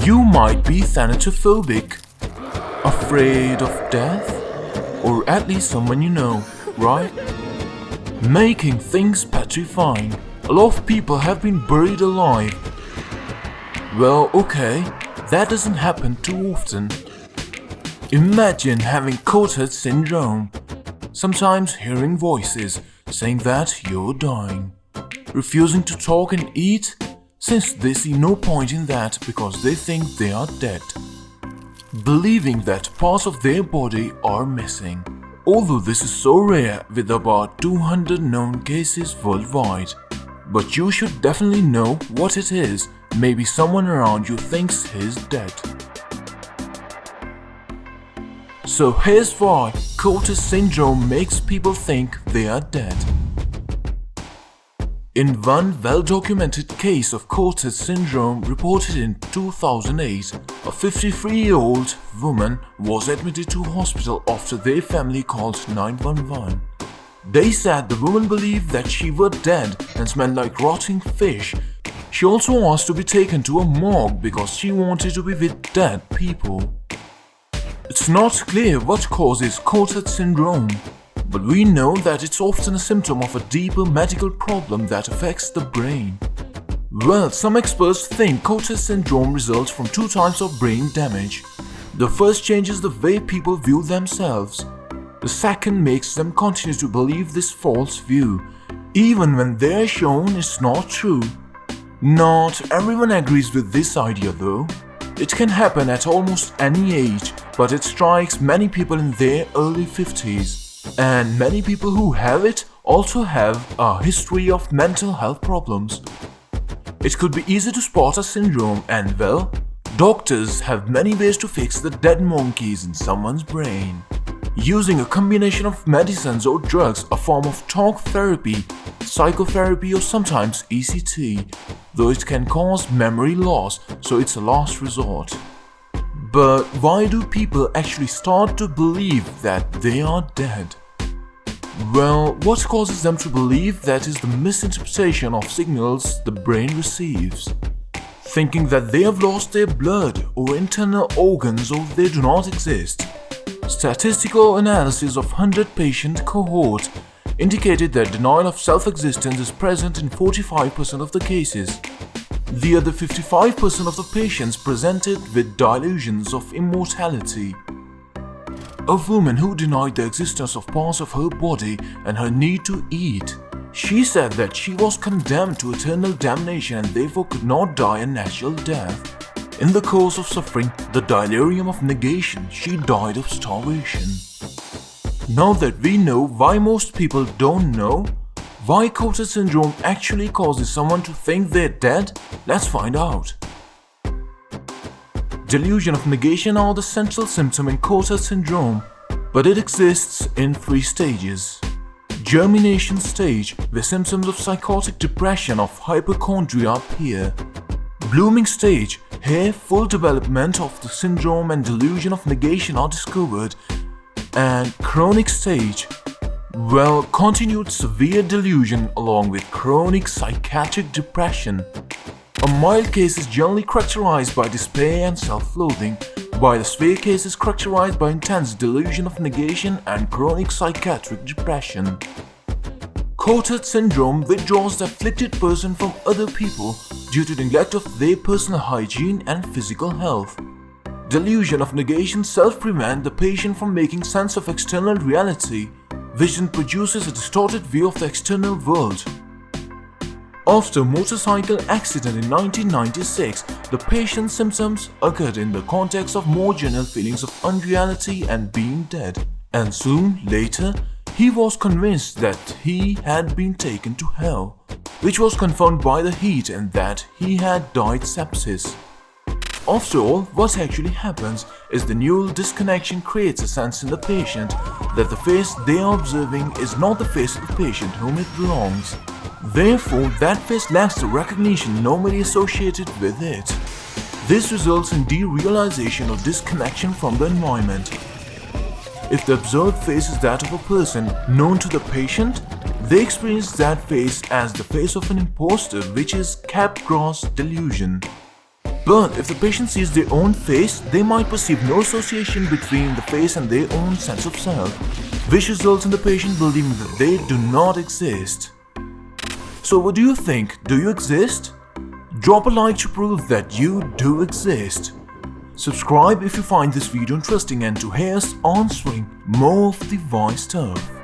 You might be thanatophobic, afraid of death, or at least someone you know, right? Making things petrifying. A lot of people have been buried alive. Well, okay, that doesn't happen too often. Imagine having Cotard syndrome. Sometimes hearing voices saying that you're dying. Refusing to talk and eat since they see no point in that because they think they are dead. Believing that parts of their body are missing. Although this is so rare with about 200 known cases worldwide. But you should definitely know what it is. Maybe someone around you thinks he's dead. So here's why Cotard syndrome makes people think they are dead. In one well-documented case of Cotard syndrome reported in 2008, a 53-year-old woman was admitted to hospital after their family called 911. They said the woman believed that she was dead and smelled like rotting fish. She also asked to be taken to a morgue because she wanted to be with dead people. It's not clear what causes Cotard syndrome, but we know that it's often a symptom of a deeper medical problem that affects the brain. Well, some experts think Cotard syndrome results from two types of brain damage. The first changes the way people view themselves. The second makes them continue to believe this false view, even when they are shown it's not true. Not everyone agrees with this idea though. It can happen at almost any age, but it strikes many people in their early 50s. And many people who have it also have a history of mental health problems. It could be easy to spot a syndrome and well, doctors have many ways to fix the dead monkeys in someone's brain. Using a combination of medicines or drugs, a form of talk therapy, psychotherapy or sometimes ECT, though it can cause memory loss, so it's a last resort. But why do people actually start to believe that they are dead? Well, what causes them to believe that is the misinterpretation of signals the brain receives. Thinking that they have lost their blood or internal organs or they do not exist. Statistical analysis of 100 patient cohort indicated that denial of self-existence is present in 45% of the cases. The other 55% of the patients presented with delusions of immortality. A woman who denied the existence of parts of her body and her need to eat. She said that she was condemned to eternal damnation and therefore could not die a natural death. In the course of suffering the delirium of negation, she died of starvation. Now that we know why most people don't know, why Cotard syndrome actually causes someone to think they're dead, let's find out. Delusion of negation are the central symptom in Cotard syndrome, but it exists in 3 stages. Germination stage, where symptoms of psychotic depression of hypochondria appear. Blooming stage, here full development of the syndrome and delusion of negation are discovered. And chronic stage, well, continued severe delusion along with chronic psychiatric depression. A mild case is generally characterized by despair and self-loathing, while a severe case is characterized by intense delusion of negation and chronic psychiatric depression. Cotard syndrome withdraws the afflicted person from other people due to neglect of their personal hygiene and physical health. Delusion of negation self-prevent the patient from making sense of external reality, which then produces a distorted view of the external world. After a motorcycle accident in 1996, the patient's symptoms occurred in the context of more general feelings of unreality and being dead, and soon later, he was convinced that he had been taken to hell, which was confirmed by the heat and that he had died sepsis. After all, what actually happens is the neural disconnection creates a sense in the patient that the face they are observing is not the face of the patient whom it belongs. Therefore, that face lacks the recognition normally associated with it. This results in derealization or disconnection from the environment. If the observed face is that of a person known to the patient, they experience that face as the face of an imposter, which is Capgras delusion. But if the patient sees their own face, they might perceive no association between the face and their own sense of self, which results in the patient believing that they do not exist. So what do you think? Do you exist? Drop a like to prove that you do exist. Subscribe if you find this video interesting and to hear us answering more of the wise stuff.